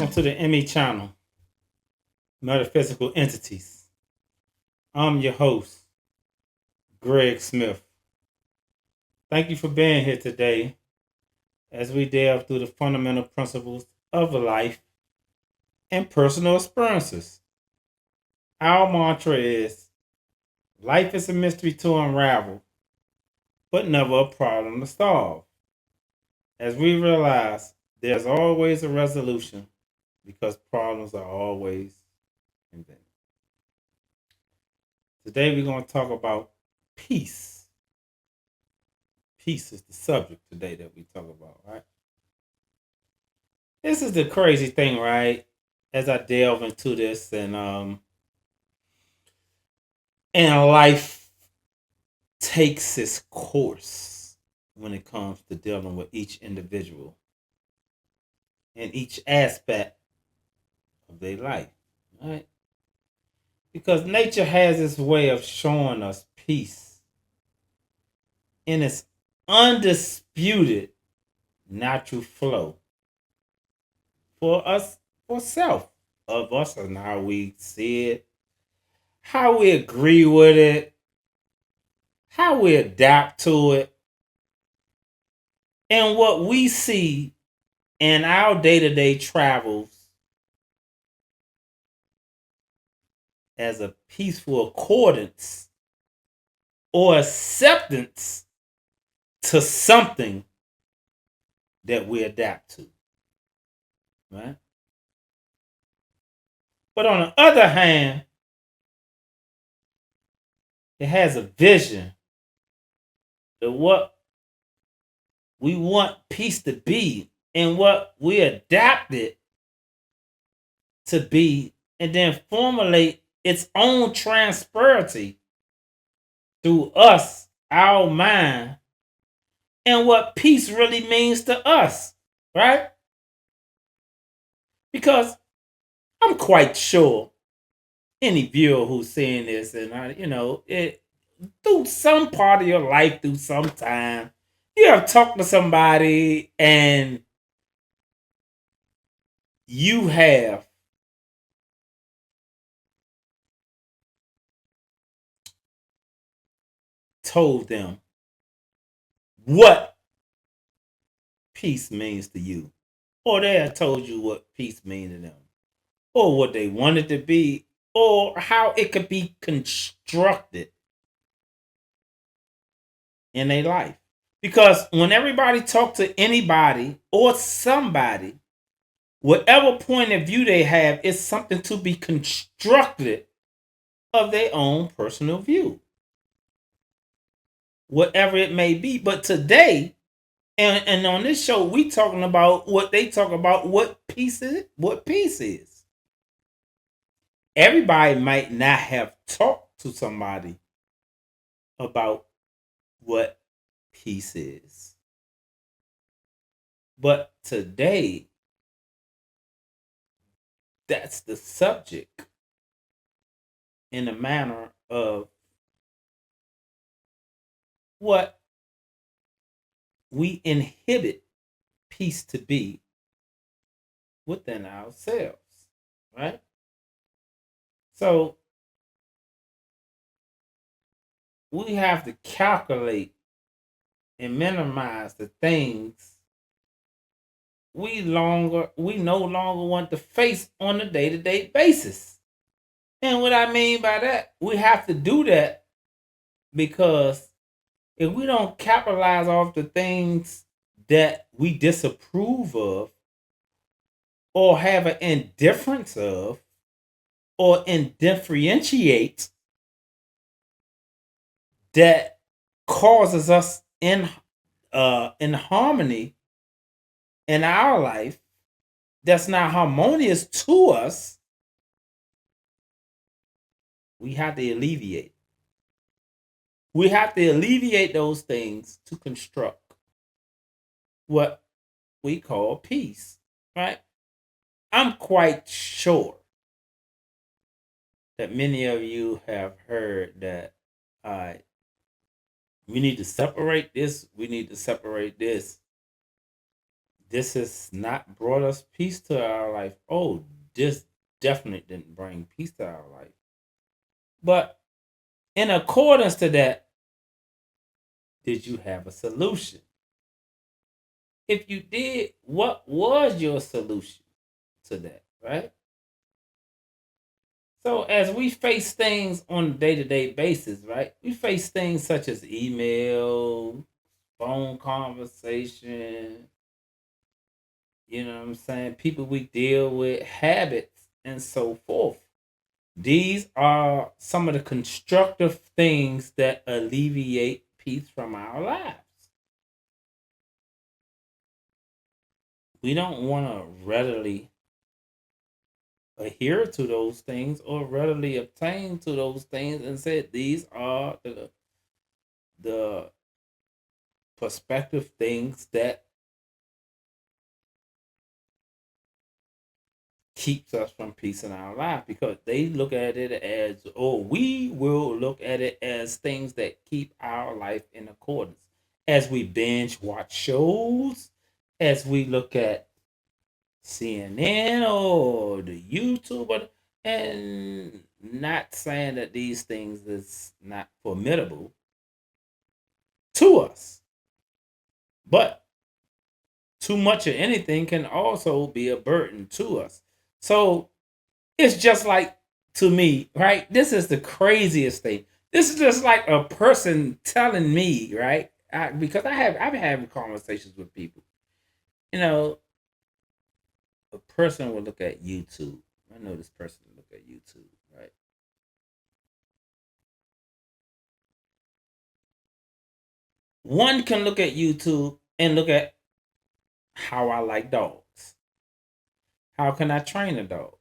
Welcome to the ME channel, Metaphysical Entities. I'm your host, Greg Smith. Thank you for being here today as we delve through the fundamental principles of life and personal experiences. Our mantra is life is a mystery to unravel, but never a problem to solve. As we realize there's always a resolution because problems are always invented. Today we're going to talk about peace. Peace is the subject today that we talk about, right? This is the crazy thing, right? As I delve into this and life takes its course when it comes to dealing with each individual and each aspect of their life, right? Because nature has its way of showing us peace in its undisputed natural flow for us, for self of us, and how we see it, how we agree with it, how we adapt to it, and what we see in our day-to-day travels as a peaceful accordance or acceptance to something that we adapt to, right? But on the other hand, it has a vision of what we want peace to be and what we adapt it to be, and then formulate its own transparency through us, our mind, and what peace really means to us, right? Because I'm quite sure any viewer who's seeing this, and it through some part of your life, through some time, you have talked to somebody and you have told them what peace means to you, or they have told you what peace means to them, or what they want it to be, or how it could be constructed in their life. Because when everybody talks to anybody or somebody, whatever point of view they have is something to be constructed of their own personal view, whatever it may be. But today, and on this show, we talking about what they talk about, what peace is. What peace is. Everybody might not have talked to somebody about what peace is, but today, that's the subject in the manner of what we inhibit peace to be within ourselves, right? So we have to calculate and minimize the things we no longer want to face on a day-to-day basis. And what I mean by that, we have to do that because if we don't capitalize off the things that we disapprove of or have an indifference of or indifferentiate that causes us in harmony in our life that's not harmonious to us, we have to alleviate. We have to alleviate those things to construct what we call peace, right? I'm quite sure that many of you have heard that we need to separate this, we need to separate this. this has not brought us peace to our life. Oh, this definitely didn't bring peace to our life. But in accordance to that, did you have a solution? If you did, what was your solution to that, right? So as we face things on a day-to-day basis, right? We face things such as email, phone conversation, you know what I'm saying? People we deal with, habits, and so forth. These are some of the constructive things that alleviate peace from our lives. We don't want to readily adhere to those things or readily obtain to those things and say these are the perspective things that keeps us from peace in our life, because they look at it as, or we will look at it as things that keep our life in accordance. As we binge watch shows, as we look at CNN or the YouTube, and not saying that these things is not formidable to us, but too much of anything can also be a burden to us. So it's just like, to me, right? This is the craziest thing. This is just like a person telling me, right? Because I've been having conversations with people. You know, a person will look at YouTube. I know this person will look at YouTube, right? One can look at YouTube and look at how I like dogs. How can I train a dog?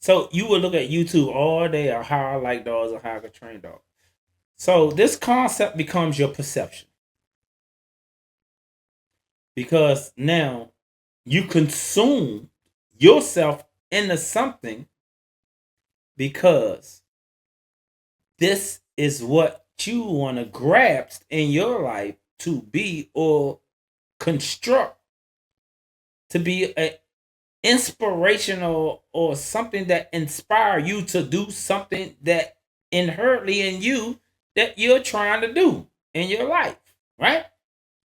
So you would look at YouTube all day on how I like dogs or how I can train dogs. So this concept becomes your perception, because now you consume yourself into something because this is what you want to grasp in your life to be, or construct to be a inspirational, or something that inspire you to do something that inherently in you that you're trying to do in your life, right?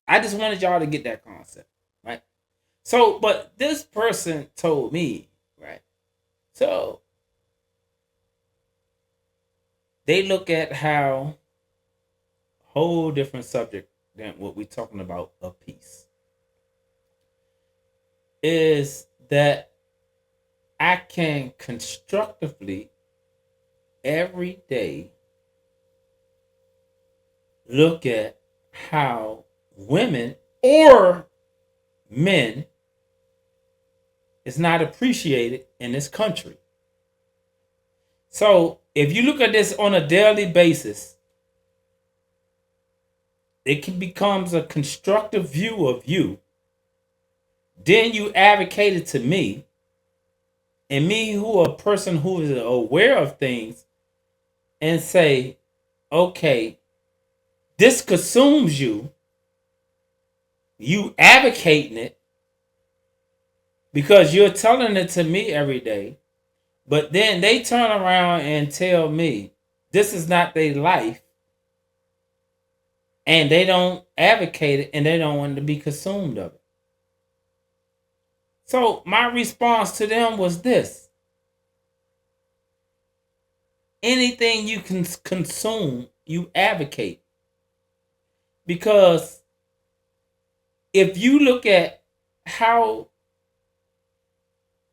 I just wanted y'all to get that concept, right? So, but this person told me, right? So they look at how whole different subject than what we're talking about of peace is that I can constructively every day look at how women or men is not appreciated in this country. So if you look at this on a daily basis, it can becomes a constructive view of you. Then you advocated to me, and me who a person who is aware of things, and say, okay, this consumes you. You advocating it because you're telling it to me every day. But then they turn around and tell me this is not their life, and they don't advocate it, and they don't want to be consumed of it. So my response to them was this: anything you can consume, you advocate. Because if you look at how,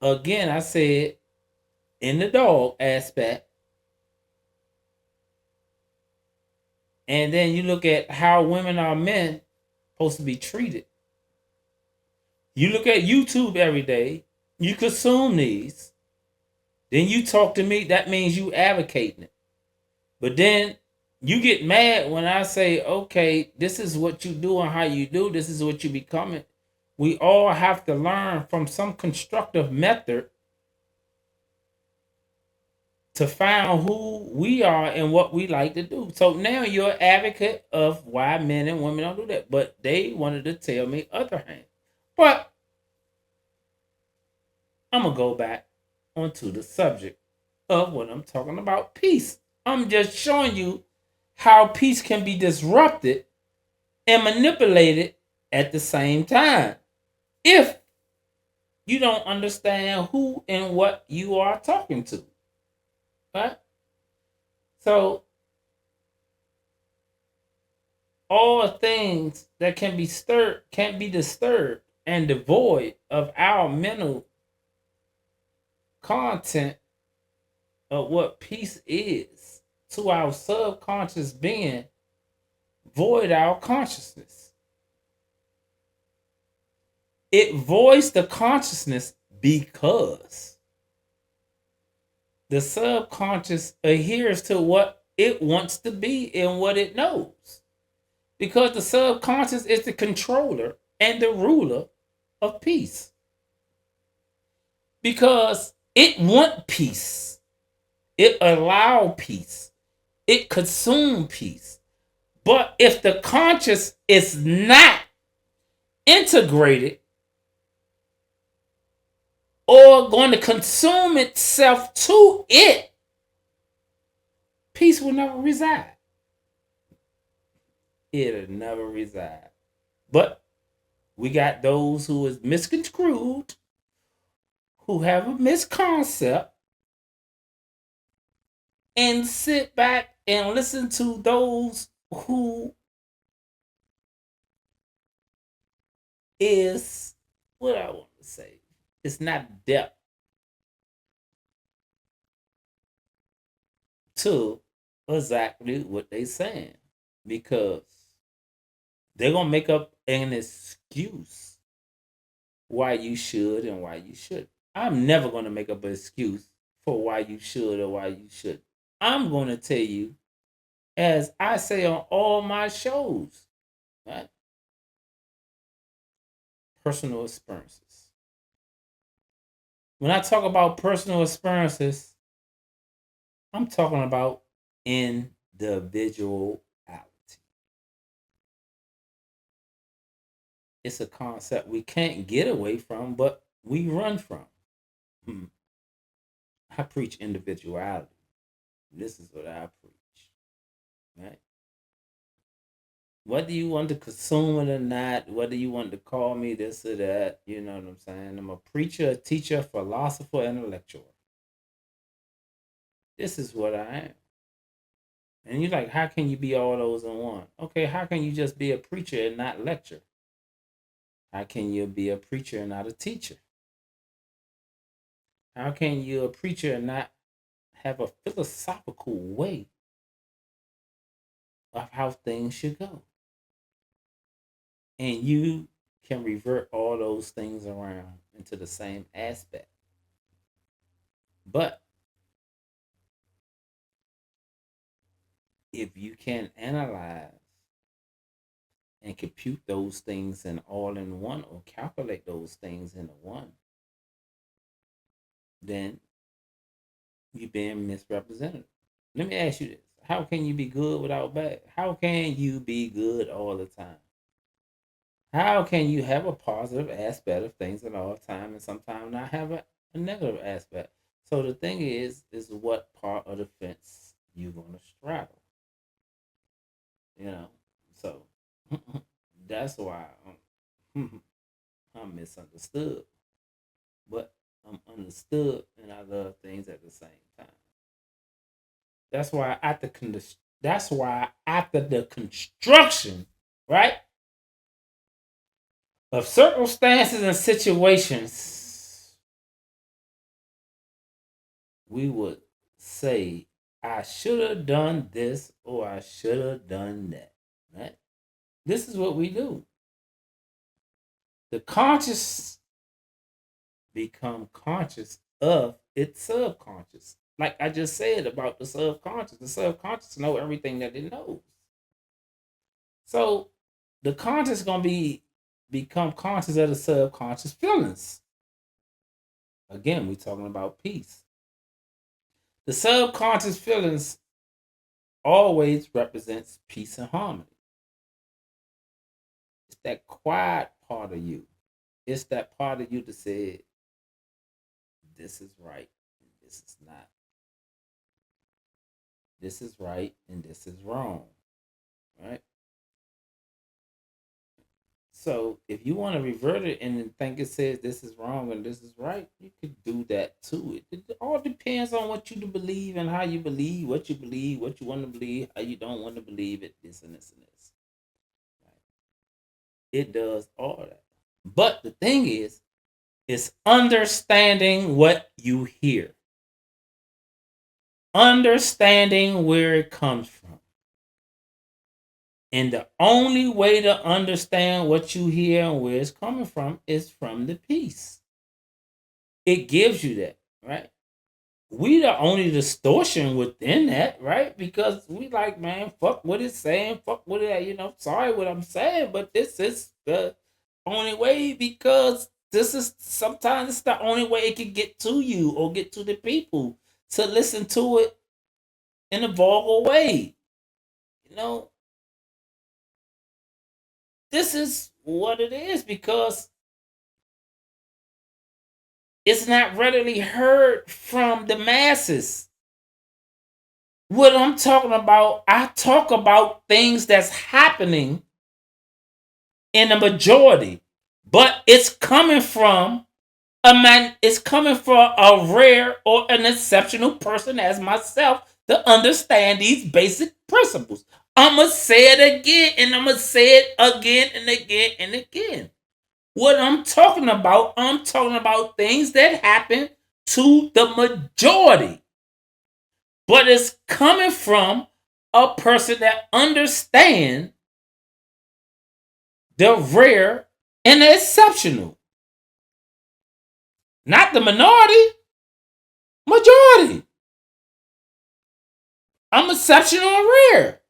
again, I said in the dog aspect, and then you look at how women or men supposed to be treated. You look at YouTube every day, you consume these, then you talk to me, that means you advocating it. But then you get mad when I say, okay, this is what you do and how you do, this is what you becoming. We all have to learn from some constructive method to find who we are and what we like to do. So now you're an advocate of why men and women don't do that. But they wanted to tell me other hand. But I'm going to go back onto the subject of what I'm talking about, peace. I'm just showing you how peace can be disrupted and manipulated at the same time if you don't understand who and what you are talking to. Right? So, all things that can be stirred can't be disturbed and devoid of our mental content of what peace is to our subconscious being, void our consciousness. It voids the consciousness because the subconscious adheres to what it wants to be and what it knows. Because the subconscious is the controller and the ruler of peace. Because it want peace. It allow peace. It consume peace. But if the conscious is not integrated or going to consume itself to it, peace will never reside. It'll never reside. But we got those who is misconstrued, who have a misconcept, and sit back and listen to those who is what I want to say. It's not depth to exactly what they saying because they're gonna make up an excuse why you should and why you should. I'm never gonna make up an excuse for why you should or why you should. I'm gonna tell you, as I say on all my shows, right? Personal experiences. When I talk about personal experiences, I'm talking about individuality. It's a concept we can't get away from, but we run from. Hmm. I preach individuality. This is what I preach. Right? Whether you want to consume it or not, whether you want to call me this or that, you know what I'm saying? I'm a preacher, a teacher, philosopher, and a lecturer. This is what I am. And you're like, how can you be all those in one? Okay, how can you just be a preacher and not lecture? How can you be a preacher and not a teacher? How can you a preacher and not have a philosophical way of how things should go? And you can revert all those things around into the same aspect. But if you can analyze and compute those things in all in one or calculate those things in one, then you're being misrepresented. Let me ask you this. How can you be good without bad? How can you be good all the time? How can you have a positive aspect of things at all time and sometimes not have a negative aspect? So the thing is what part of the fence you're gonna straddle. You know, so that's why I'm misunderstood, but I'm understood, and I love things at the same time. That's why after the construction, right, of circumstances and situations, we would say, I should have done this or I should have done that. Right? This is what we do. The conscious become conscious of its subconscious. Like I just said about the subconscious know everything that it knows. So the conscious gonna become conscious of the subconscious feelings. Again, we're talking about peace. The subconscious feelings always represents peace and harmony. It's that quiet part of you. It's that part of you that said, this is right and this is not. This is right and this is wrong. Right? So if you want to revert it and then think it says this is wrong and this is right, you could do that too. It all depends on what you believe and how you believe, what you want to believe, how you don't want to believe it, this and this and this. Right? It does all that. But the thing is, it's understanding what you hear, understanding where it comes from. And the only way to understand what you hear and where it's coming from is from the piece. It gives you that, right? We the only distortion within that, right? Because we like, man, fuck what it's saying, fuck what sorry what I'm saying, but this is the only way because this is sometimes it's the only way it can get to you or get to the people to listen to it in a vulgar way. You know, this is what it is because it's not readily heard from the masses. What I'm talking about, I talk about things that's happening in the majority, but it's coming from a man, it's coming from a rare or an exceptional person as myself to understand these basic principles. I'm going to say it again and I'm going to say it again and again and again. What I'm talking about things that happen to the majority. But it's coming from a person that understands the rare and the exceptional. Not the minority, majority. I'm exceptional and rare.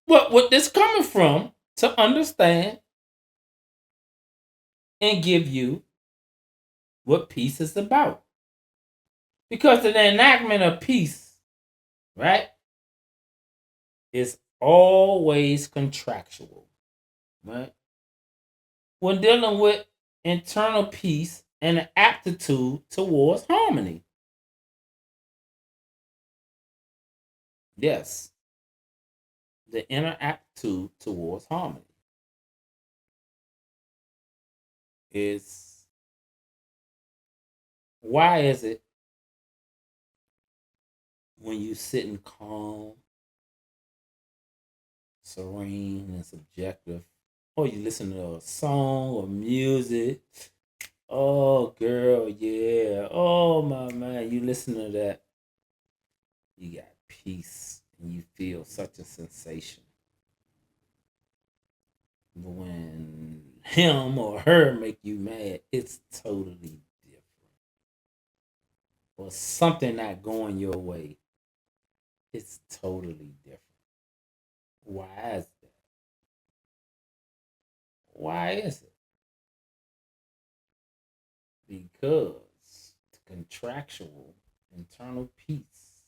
What this coming from to understand and give you what peace is about. Because the enactment of peace, right, is always contractual, right? When dealing with internal peace and an aptitude towards harmony. Yes, the inner aptitude towards harmony is why is it when you sitting calm, serene, and subjective, or you listen to a song or music, oh girl, yeah, oh my man, you listen to that, you got peace and you feel such a sensation. But when him or her make you mad, it's totally different. Or something not going your way, it's totally different. Why is that? Why is it? Because the contractual internal peace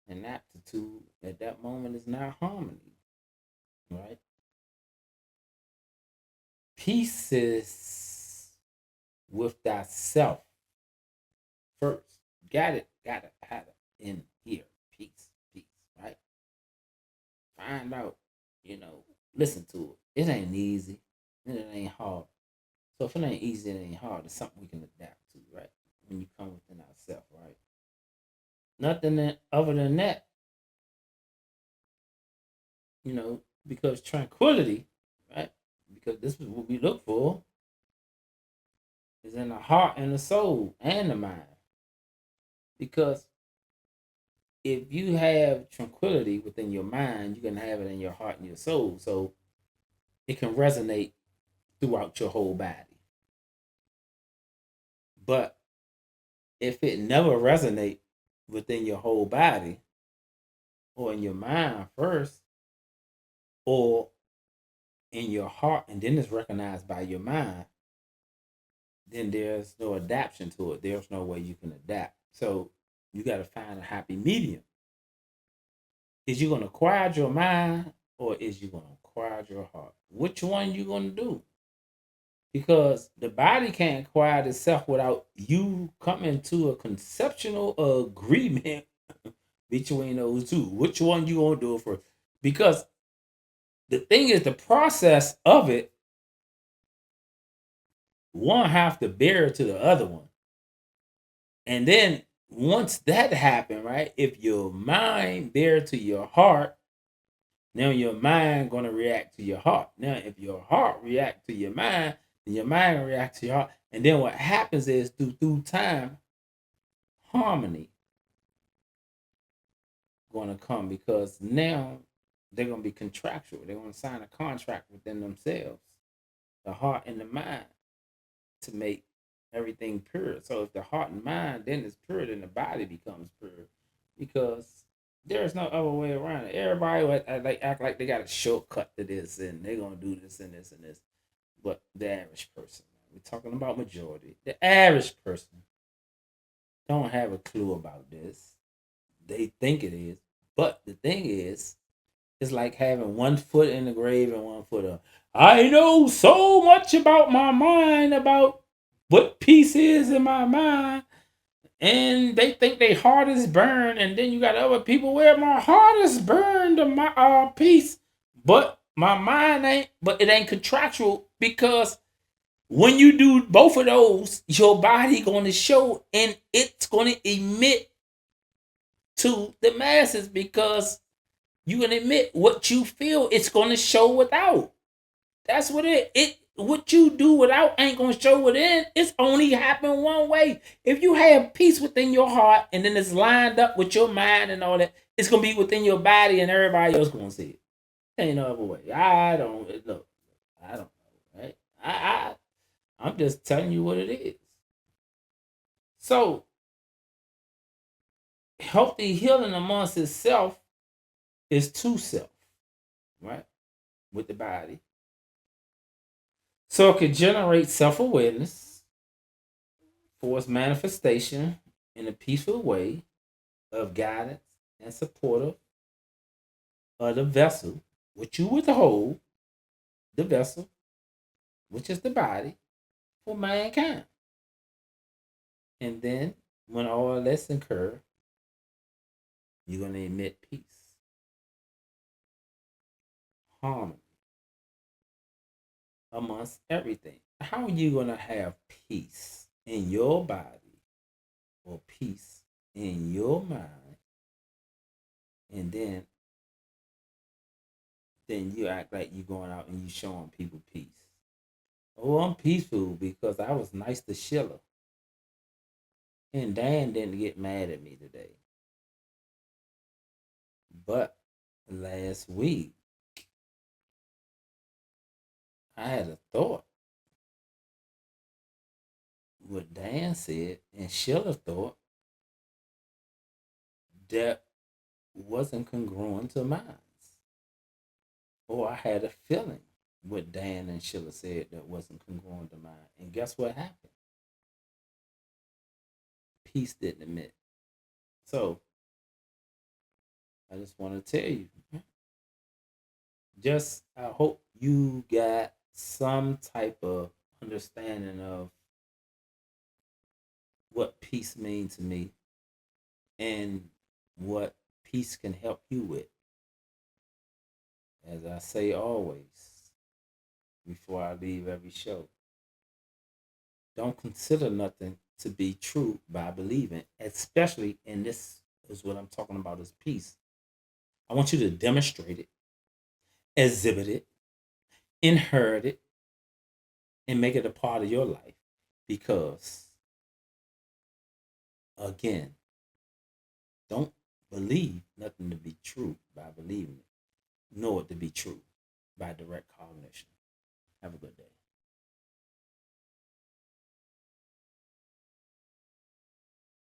and aptitude at that moment is not harmony, right? Peace is with thyself first. Got it, have it in here. Peace, right? Find out, listen to it. It ain't easy. It ain't hard. So if it ain't easy, it ain't hard. It's something we can adapt to, right? When you come within ourselves, right? Nothing other than that, because tranquility, right? Because this is what we look for, is in the heart and the soul and the mind. Because if you have tranquility within your mind, you can have it in your heart and your soul. So it can resonate throughout your whole body. But if it never resonate within your whole body or in your mind first or in your heart and then it's recognized by your mind, then there's no adaptation to it. There's no way you can adapt. So you got to find a happy medium. Is you going to quiet your mind or is you going to quiet your heart? Which one you going to do? because the body can't quiet itself without you coming to a conceptual agreement between those two. Which one you gonna do it for? Because the thing is, the process of it, one have to bear to the other one, and then once that happen, right? If your mind bear to your heart, now your mind gonna react to your heart. Now, if your heart react to your mind, then your mind reacts to your heart. And then what happens is through time, harmony gonna come because now they're gonna be contractual. They're gonna sign a contract within themselves, the heart and the mind, to make everything pure. So if the heart and mind then is pure, then the body becomes pure. Because there's no other way around it. Everybody would act like they got a shortcut to this and they're gonna do this and this and this. But the average person, we're talking about majority. The average person don't have a clue about this. They think it is. But the thing is, it's like having one foot in the grave and one foot up. I know so much about my mind, about what peace is in my mind. And they think their heart is burned. And then you got other people where my heart is burned to my peace. But my mind ain't, but it ain't contractual because when you do both of those, your body gonna show and it's gonna emit to the masses because you can admit what you feel it's gonna show without. That's what it what you do without ain't gonna show within. It's only happen one way. If you have peace within your heart and then it's lined up with your mind and all that, it's gonna be within your body and everybody else gonna see it. Ain't no other way. I don't look. I don't know. Right? I'm just telling you what it is. So healthy healing amongst itself is to self, right? With the body. So it can generate self-awareness for its manifestation in a peaceful way of guidance and supportive of the vessel, which you withhold, the vessel, which is the body, for mankind. And then when all this occur, you're going to emit peace, harmony amongst everything. How are you going to have peace in your body or peace in your mind and then you act like you going out and you showing people peace? Oh, I'm peaceful because I was nice to Sheila. And Dan didn't get mad at me today. But last week, I had a thought. What Dan said and Sheila thought that wasn't congruent to mine. Or I had a feeling what Dan and Sheila said that wasn't congruent to mine. And guess what happened? Peace didn't admit. So I just want to tell you, just I hope you got some type of understanding of what peace means to me and what peace can help you with. As I say always, before I leave every show, don't consider nothing to be true by believing, especially in this is what I'm talking about is peace. I want you to demonstrate it, exhibit it, inherit it, and make it a part of your life. Because again, don't believe nothing to be true by believing it. Know it to be true by direct cognition. Have a good day.